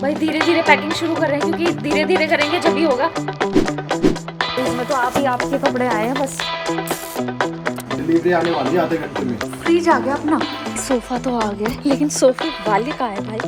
भाई धीरे धीरे पैकिंग शुरू कर रहे हैं क्योंकि धीरे धीरे करेंगे जब भी होगा। इसमें तो आप ही आपके कपड़े आए हैं बस। डिलीवरी आने वाली है आधे घंटे में। फ्रिज आ गया अपना, सोफा तो आ गया लेकिन सोफे वाले कहाँ है भाई।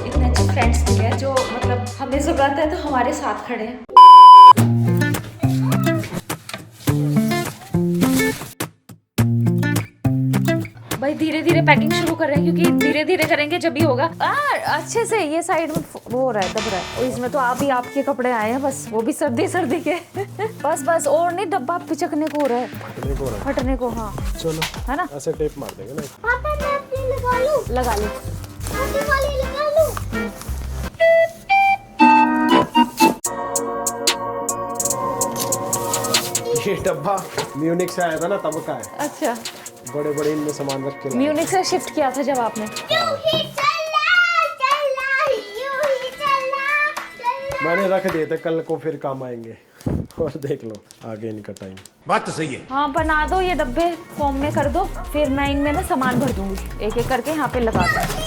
इतने अच्छे फ्रेंड्स मिले हैं जो मतलब हमें जरूरत है तो हमारे साथ खड़े हैं। भाई धीरे धीरे पैकिंग शुरू कर रहे हैं क्योंकि धीरे धीरे करेंगे जब भी होगा। अच्छे से ये साइड में वो हो रहा है, दब रहा है। और इसमें तो आप ही आपके कपड़े आए हैं बस, वो भी सर्दी सर्दी के। बस बस और नहीं, डब्बा पिचकने को हो रहा है, फटने को। हाँ चलो है ना, ऐसे टेप मार देंगे ना। पापा मैं अपनी लगा लूं? लगा लो, वाली लगा लूं। ये डब्बा म्यूनिक से आया था ना, तब का है। अच्छा, बड़े बड़े इनमें सामान रख के। म्यूनिक से शिफ्ट किया था जब आपने। मैंने रख दिए थे, कल को फिर काम आएंगे। और देख लो आगे इनका टाइम। बात तो सही है। हाँ बना दो ये डब्बे, फॉर्म में कर दो, फिर मैं इनमें ना सामान भर दूंगी एक एक करके यहाँ पे लगा दूँ।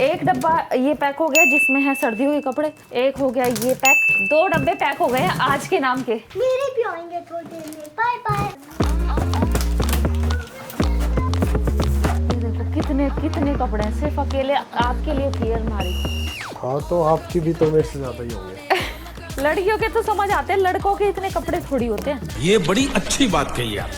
एक डब्बा ये पैक हो गया जिसमें है सर्दियों के कपड़े, एक हो गया ये पैक, 2 डब्बे पैक हो गए हैं आज के नाम के। मेरे भी आएंगे थोड़ी देर में। Bye bye. ये देखो कितने कितने कपड़े हैं, सिर्फ अकेले आपके लिए थी अलमारी। हाँ तो आपकी भी तो मेरे से ज्यादा ही होंगे। लड़कियों के तो समझ आते हैं, लड़कों के इतने कपड़े थोड़ी होते हैं। ये बड़ी अच्छी बात कही आप।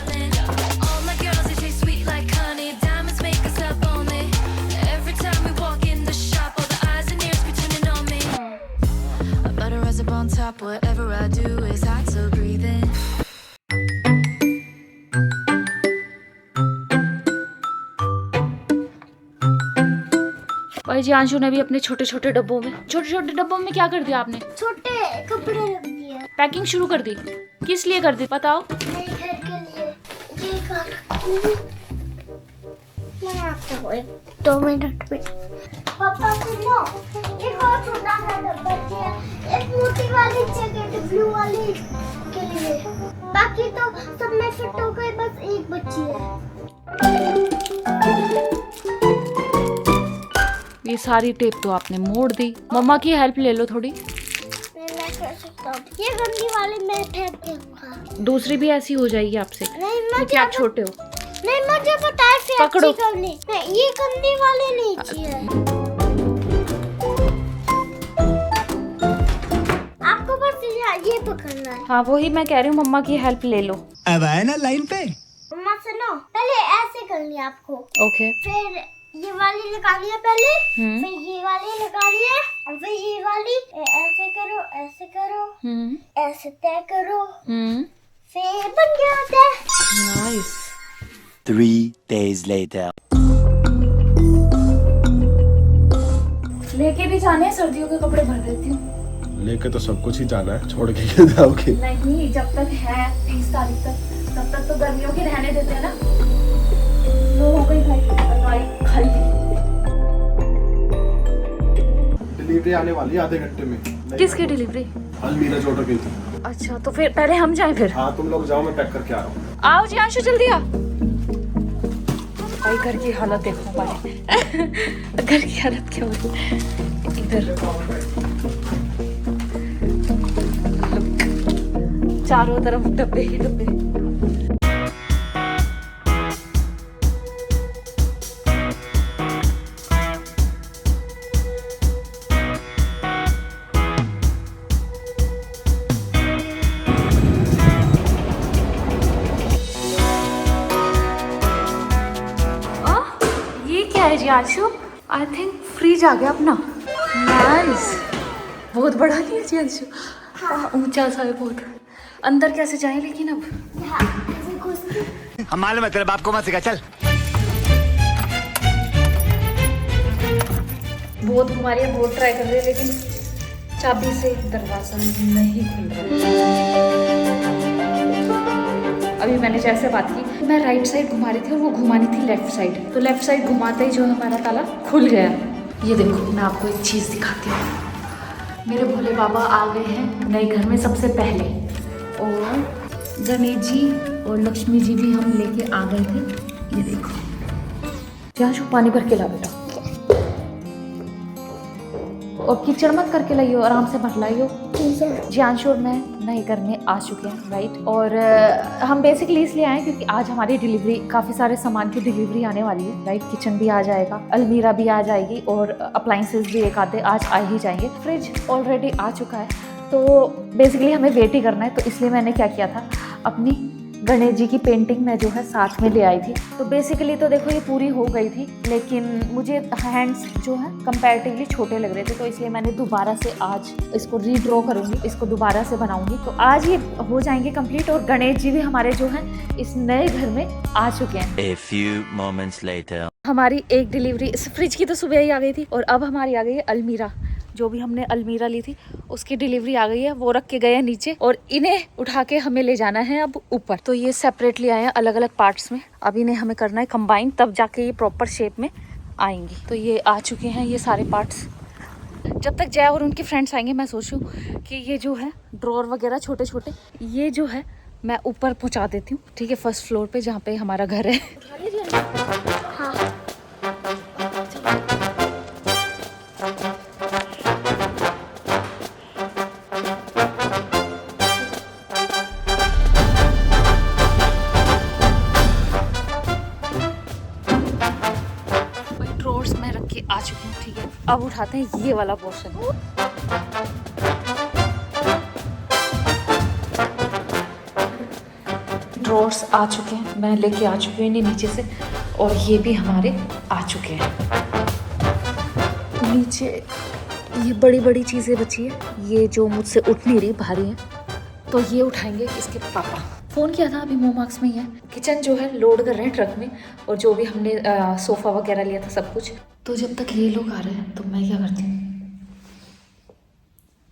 On top, whatever I do is hard to breathe in. भाई जी आंशु ने भी अपने छोटे छोटे डब्बों में क्या कर दिया आपने? छोटे कपड़े रख दिए। पैकिंग शुरू कर दी, किस लिए कर दी बताओ? मेरे घर के लिए। ये कर मैं आता हूँ 2 मिनट में। पापा सुनो, एक और छोटा सा डब्बा है, एक मोटी वाली जैकेट ब्लू वाली के लिए, बाकी तो सब में फिट हो गए, बस एक बची है। ये सारी टेप तो आपने मोड़ दी, मम्मा की हेल्प ले लो थोड़ी। मैं कर सकता हूँ, ये गंदी वाली मैं फेंक दूंगा। दूसरी भी ऐसी हो जाएगी आपसे क्योंकि आप छोटे हो। नहीं मुझे पता है, फिर पकड़ो। नहीं, ये गंदी वाली नहीं चाहिए। आपको बस ये पकड़ना है। हाँ वही मैं कह रही हूँ, मम्मा की हेल्प ले लो। अब आए ना लाइन पे। मम्मा सुनो, पहले ऐसे करनी है आपको, ओके। फिर ये वाली लगानी है पहले, फिर ये वाली लगानी है, और फिर ये वाली ऐसे करो, ऐसे तय करो, फिर बन गया तय। नाइस। 3 days later. लेके भी जाने हैं, सर्दियों के कपड़े भर देती हूँ। लेके तो सब कुछ ही जाना है, छोड़ के क्यों जाओगे? नहीं जब तक है 30 तारीख तक, तब तक तो गर्मियों की रहने देते हैं ना। लो हो गई भाई खाली। डिलीवरी आने वाली है आधे घंटे में। किसकी डिलीवरी? अलमीरा जो ऑर्डर की थी। अच्छा तो फिर पहले हम जाएं फिर? हाँ तुम लोग जाओ, मैं पैक करके आ रहा हूँ। आओ जी आंशु जल्दी आ। भाई घर की हालत देखो भाई। घर की हालत क्या हो रही है इधर। चारों तरफ डब्बे ही डब्बे। है जी आंशु, आई थिंक फ्रिज आ गया अपना। नाइस, बहुत बड़ा नहीं है जी आंशु, ऊंचा सा है बहुत। अंदर कैसे जाए लेकिन अब? हम मालूम है तेरे बाप को मत सिखा, चल। बहुत घुमा रही है, बहुत ट्राई कर रही है, लेकिन चाबी से दरवाजा नहीं खुल रहा। अभी मैंने जैसे बात की, मैं राइट साइड घुमा रही थी और वो घुमानी थी लेफ्ट साइड, तो लेफ्ट साइड घुमाते ही जो हमारा ताला खुल गया। ये देखो मैं आपको एक चीज़ दिखाती हूँ। मेरे भोले बाबा आ गए हैं नए घर में सबसे पहले, और गणेश जी और लक्ष्मी जी भी हम लेके आ गए थे। ये देखो, जियांशु पानी भर के ला बेटा, और कीचड़ मत करके लाइयो, आराम से भर लाइयो। जियांशु और मैं नए घर में आ चुके हैं, राइट। और हम बेसिकली इसलिए आए क्योंकि आज हमारी डिलीवरी, काफ़ी सारे सामान की डिलीवरी आने वाली है, राइट। किचन भी आ जाएगा, अलमीरा भी आ जाएगी, और अप्लाइंसेस भी एक आधे आज आ ही जाएंगे। फ्रिज ऑलरेडी आ चुका है, तो बेसिकली हमें वेट ही करना है। तो इसलिए मैंने क्या किया था, अपनी गणेश जी की पेंटिंग मैं जो है साथ में ले आई थी। तो बेसिकली तो देखो ये पूरी हो गई थी, लेकिन मुझे हैंड्स जो है कंपैरेटिवली छोटे लग रहे थे, तो इसलिए मैंने दोबारा से आज इसको रीड्रॉ करूँगी, इसको दोबारा से बनाऊँगी। तो आज ये हो जाएंगे कंप्लीट, और गणेश जी भी हमारे जो है इस नए घर में आ चुके हैं। A few moments later. हमारी एक डिलीवरी इस फ्रिज की तो सुबह ही आ गई थी, और अब हमारी आ गई है अलमीरा। जो भी हमने अलमीरा ली थी उसकी डिलीवरी आ गई है, वो रख के गए हैं नीचे, और इन्हें उठा के हमें ले जाना है अब ऊपर। तो ये सेपरेटली आए हैं अलग अलग पार्ट्स में, अब इन्हें हमें करना है कंबाइन, तब जाके ये प्रॉपर शेप में आएंगी। तो ये आ चुके हैं ये सारे पार्ट्स। जब तक जय और उनके फ्रेंड्स आएंगे, मैं सोचूं कि ये जो है ड्रॉर वगैरह छोटे छोटे, ये जो है मैं ऊपर पहुंचा देती हूँ, ठीक है, फर्स्ट फ्लोर पे जहाँ पे हमारा घर है। हाँ। ड्रॉर्स में रख के आ चुकी हूँ, ठीक है। अब उठाते हैं ये वाला पोर्शन। ड्रॉर्स आ चुके हैं, मैं लेके आ चुकी हूँ इन्हें नीचे से, और ये भी हमारे आ चुके हैं नीचे। ये बड़ी बड़ी चीज़ें बची है, ये जो मुझसे उठ नहीं रही, भारी है, तो ये उठाएंगे इसके पापा। फ़ोन किया था, अभी मोमार्क्स में ही है। किचन जो है लोड कर रहे हैं ट्रक में, और जो भी हमने सोफ़ा वगैरह लिया था सब कुछ। तो जब तक ये लोग आ रहे हैं तो मैं क्या करती हूँ,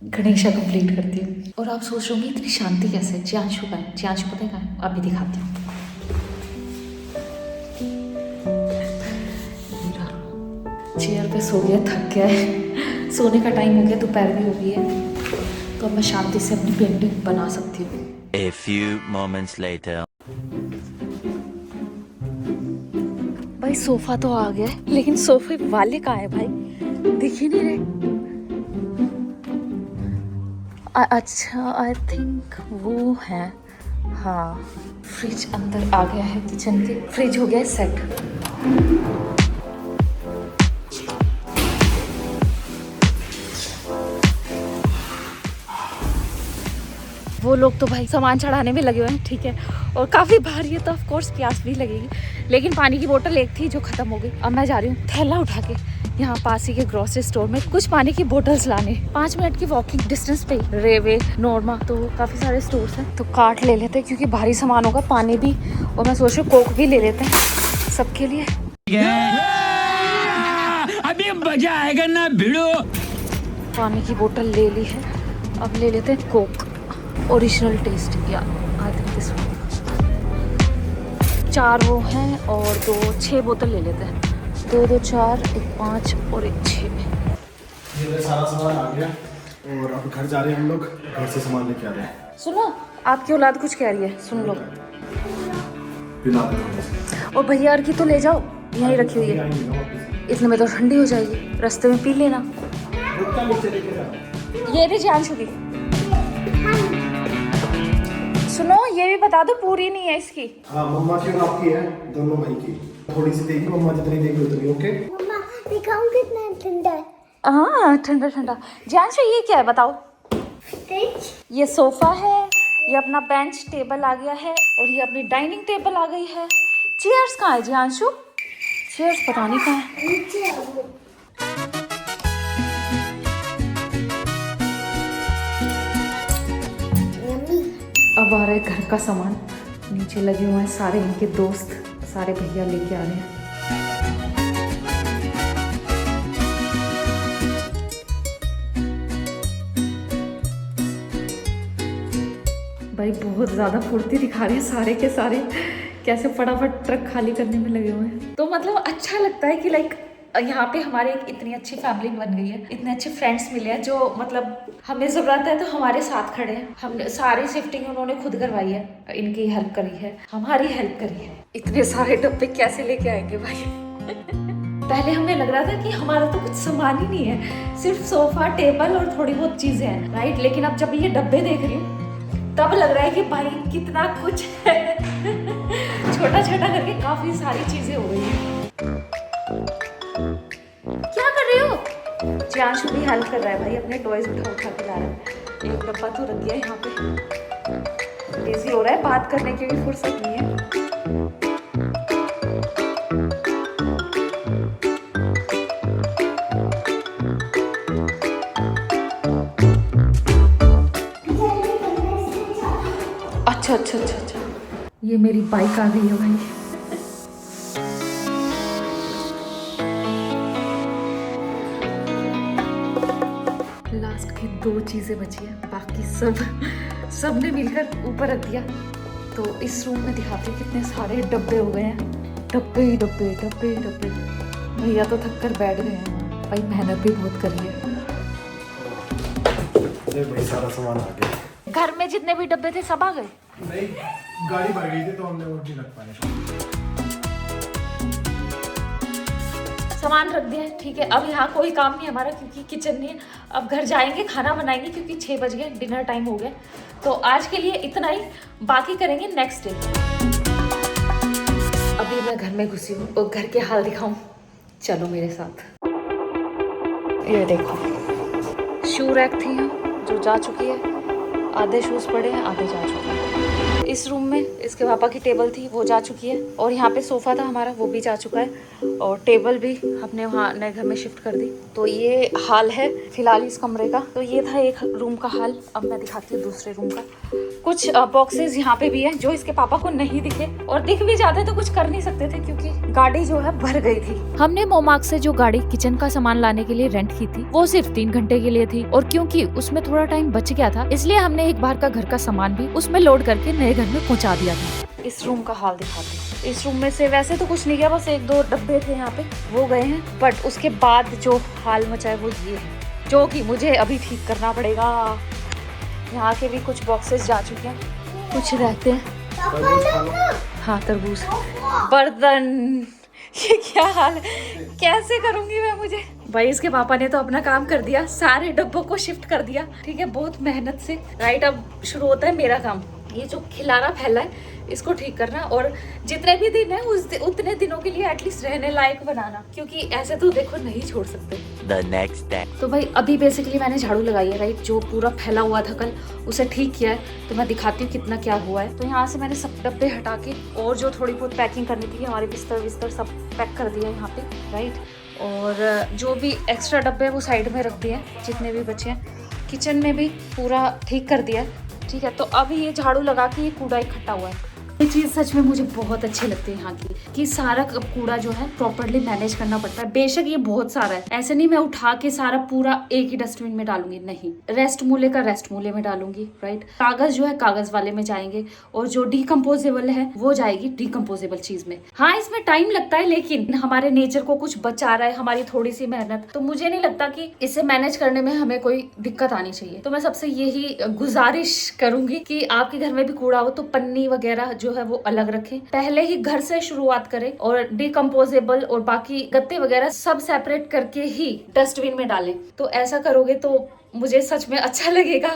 गणेशा कंप्लीट करती हूँ। और आप सोच रहे होंगे इतनी शांति कैसे, जियांशु का है, जियांशु पता है कहाँ है, अभी दिखाती हूँ। चेयर पे सो गया, थक गया है, सोने का टाइम हो गया, दोपहर भी हो गई है, तो अब मैं शांति से अपनी पेंटिंग बना सकती हूँ। A few moments later. भाई सोफा तो आ गया है, लेकिन सोफे वाले कहाँ है भाई, दिख ही नहीं रहे। अच्छा, आई थिंक वो है, हाँ। फ्रिज अंदर आ गया है किचन के, फ्रिज हो गया है सेट। वो लोग तो भाई सामान चढ़ाने में लगे हुए हैं, ठीक है, और काफ़ी भारी है तो ऑफ कोर्स प्यास भी लगेगी, लेकिन पानी की बोतल एक थी जो ख़त्म हो गई। अब मैं जा रही हूँ थैला उठा के यहाँ पास ही के ग्रोसरी स्टोर में कुछ पानी की बोतल्स लाने। 5 मिनट की वॉकिंग डिस्टेंस पे रेवे, नॉर्मा, तो काफ़ी सारे स्टोर्स हैं, तो कार्ट ले लेते हैं क्योंकि भारी सामान होगा, पानी भी, और मैं सोच रही हूँ कोक भी ले लेते हैं सबके लिए। अभी मजा आएगा ना भिड़ो। पानी की बोतल ले ली है, अब ले लेते हैं कोक ओरिजिनल टेस्ट, या आई थिंक दिस वन। 4 वो हैं और 6 बोतल ले लेते हैं, 2 2 4, 1 5 और 1 6। ये सारा सामान आ गया, और अब घर जा रहे हैं हम लोग, घर से सामान लेके आ रहे हैं। सुनो, आपकी औलाद कुछ कह रही है, सुन लो। पिला और भैया की तो ले जाओ, यहीं रखी हुई है, इतने में तो ठंडी हो जाएगी, रास्ते में पी लेना। ये रे जियांशु की, सुनो ये भी बता दो पूरी नहीं है इसकी। हाँ, मम्मा की और आपकी है, दोनों भाई की। थोड़ी सी देगी मम्मा, जितनी देगी उतनी, ओके। मम्मा दिखाऊं कितना ठंडा है। हाँ ठंडा ठंडा। जियांशु ये क्या है बताओ? फ्रिज। ये सोफा है, ये अपना बेंच टेबल आ गया है, और ये अपनी डाइनिंग टेबल आ गई है। चेयर्स कहाँ है जियांशु? चेयर्स पता नहीं कहाँ है। नीचे है वो। यम्मी। अब आ रहा है घर का सामान, नीचे लगे हुए हैं सारे इनके दोस्त, सारे भैया लेके आ रहे हैं। भाई बहुत ज़्यादा फुर्ती दिखा रहे हैं सारे के सारे, कैसे फटाफट ट्रक खाली करने में लगे हुए हैं। तो मतलब अच्छा लगता है कि लाइक यहाँ पे हमारे एक इतनी अच्छी फैमिली बन गई है, इतने अच्छे फ्रेंड्स मिले हैं जो मतलब हमें ज़रूरत है तो हमारे साथ खड़े हैं। हम सारी शिफ्टिंग उन्होंने खुद करवाई है, इनकी हेल्प करी है, हमारी हेल्प करी है। इतने सारे डब्बे कैसे लेके आएंगे भाई। पहले हमें लग रहा था कि हमारा तो कुछ सामान ही नहीं है, सिर्फ सोफा टेबल और थोड़ी बहुत चीज़ें हैं, राइट। लेकिन अब जब ये डब्बे देख रही हूँ तब लग रहा है कि भाई कितना कुछ है। छोटा छोटा करके काफ़ी सारी चीज़ें हो गई हैं। क्या कर रहे हो? जियांशु भी हेल्प कर रहा है भाई, अपने टॉयज उठा उठा के ला रहा है। एक डब्बा तो रख गया यहाँ पे, बिजी हो रहा है, बात करने की भी फुर्सत नहीं है। अच्छा अच्छा अच्छा अच्छा, ये मेरी बाइक आ गई है भाई। लास्ट की 2 चीजें बची हैं, बाकी सब ने मिलकर ऊपर रख दिया। तो इस रूम में दिखाते हैं कितने सारे डब्बे हो गए हैं, डब्बे ही डब्बे डब्बे ही डब्बे। भैया तो थक कर बैठ गए हैं भाई, मेहनत भी बहुत करी है। भाई सारा सामान आ गया। घर में जितने भी डब्बे थे सब आ गए? नहीं, गाड़ी भर गई थी तो हमने वो नहीं रख पाए। सामान रख दिया है, ठीक है। अब यहाँ कोई काम नहीं हमारा क्योंकि किचन नहीं है। अब घर जाएंगे, खाना बनाएंगे क्योंकि 6 बज गए, डिनर टाइम हो गया। तो आज के लिए इतना ही, बाकी करेंगे नेक्स्ट डे। अभी मैं घर में घुसी हूँ और घर के हाल दिखाऊं, चलो मेरे साथ। ये देखो शू रैक थी जो जा चुकी है, आधे शूज पड़े हैं, आधे जा चुके हैं। इस रूम में इसके पापा की टेबल थी, वो जा चुकी है। और यहाँ पे सोफ़ा था हमारा, वो भी जा चुका है। और टेबल भी हमने वहाँ नए घर में शिफ्ट कर दी। तो ये हाल है फिलहाल इस कमरे का। तो ये था एक रूम का हाल। अब मैं दिखाती हूँ दूसरे रूम का। कुछ बॉक्सेस यहाँ पे भी हैं जो इसके पापा को नहीं दिखे, और दिख भी जाते तो कुछ कर नहीं सकते थे क्योंकि गाड़ी जो है भर गई थी। हमने मोमार्क से जो गाड़ी किचन का सामान लाने के लिए रेंट की थी, वो सिर्फ 3 घंटे के लिए थी। और क्योंकि उसमें थोड़ा टाइम बच गया था, इसलिए हमने एक बार का घर का सामान भी उसमें लोड करके नए घर में पहुँचा दिया था। इस रूम का हाल दिखाते हैं। इस रूम में से वैसे तो कुछ नहीं गया, बस 1-2 डब्बे थे यहाँ पे, वो गए हैं। बट उसके बाद जो हाल मचा है वो ये है, जो कि मुझे अभी ठीक करना पड़ेगा। यहाँ के भी कुछ बॉक्सेस जा चुके हैं, कुछ रहते हैं। हाँ तरबूज, बर्तन, ये क्या हाल है, कैसे करूँगी मैं? मुझे भाई इसके पापा ने तो अपना काम कर दिया, सारे डब्बों को शिफ्ट कर दिया, ठीक है, बहुत मेहनत से। राइट, अब शुरू होता है मेरा काम। ये जो खिलारा फैला है इसको ठीक करना, और जितने भी दिन है उतने दिनों के लिए एटलीस्ट रहने लायक बनाना, क्योंकि ऐसे तो देखो नहीं छोड़ सकते। The next day. तो भाई अभी बेसिकली मैंने झाड़ू लगाई है, राइट, जो पूरा फैला हुआ था कल उसे ठीक किया है। तो मैं दिखाती हूँ कितना क्या हुआ है। तो यहाँ से मैंने सब डब्बे हटा के और जो थोड़ी बहुत पैकिंग करनी थी, हमारे बिस्तर सब पैक कर दिया यहाँ पे, राइट। और जो भी एक्स्ट्रा डब्बे है वो साइड में रख दिए हैं, जितने भी बचे हैं। किचन में भी पूरा ठीक कर दिया है, ठीक है। तो अभी ये झाड़ू लगा के ये कूड़ा इकट्ठा हुआ है। ये चीज़ सच में मुझे बहुत अच्छी लगती है यहाँ की, कि सारा कूड़ा जो है प्रॉपरली मैनेज करना पड़ता है। बेशक ये बहुत सारा है, ऐसे नहीं मैं उठा के सारा पूरा एक ही डस्टबिन में डालूंगी, नहीं, रेस्ट मूले का रेस्ट मूले में डालूंगी, राइट। कागज जो है कागज वाले में जाएंगे, और जो डिकम्पोजेबल है वो जाएगी डिकम्पोजेबल चीज में। हाँ, इसमें टाइम लगता है, लेकिन हमारे नेचर को कुछ बचा रहा है, हमारी थोड़ी सी मेहनत। तो मुझे नहीं लगता कि इसे मैनेज करने में हमें कोई दिक्कत आनी चाहिए। तो मैं सबसे यही गुजारिश करूंगी कि आपके घर में भी कूड़ा हो तो पन्नी वगैरह जो है वो अलग रखें, पहले ही घर से शुरुआत करें, और डिकम्पोजेबल और बाकी गत्ते वगैरह सब सेपरेट करके ही डस्टबिन में डालें। तो ऐसा करोगे तो मुझे सच में अच्छा लगेगा।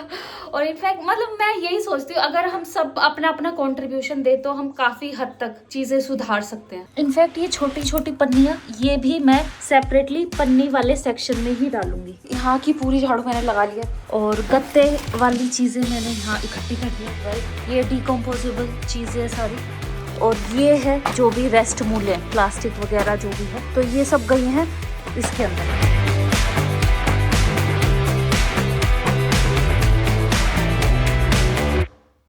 और इनफैक्ट मतलब मैं यही सोचती हूँ, अगर हम सब अपना अपना कंट्रीब्यूशन दे तो हम काफी हद तक चीजें सुधार सकते हैं। इनफैक्ट ये छोटी छोटी पन्नियाँ, ये भी मैं सेपरेटली पन्नी वाले सेक्शन में ही डालूंगी। यहाँ की पूरी झाड़ू मैंने लगा लिया, और गत्ते वाली चीजें मैंने यहाँ इकट्ठी कर दी, राइट। ये डिकम्पोजेबल चीजें सारी, और ये है जो भी रेस्ट मूल्य प्लास्टिक वगैरह जो भी है, तो ये सब गई हैं इसके अंदर।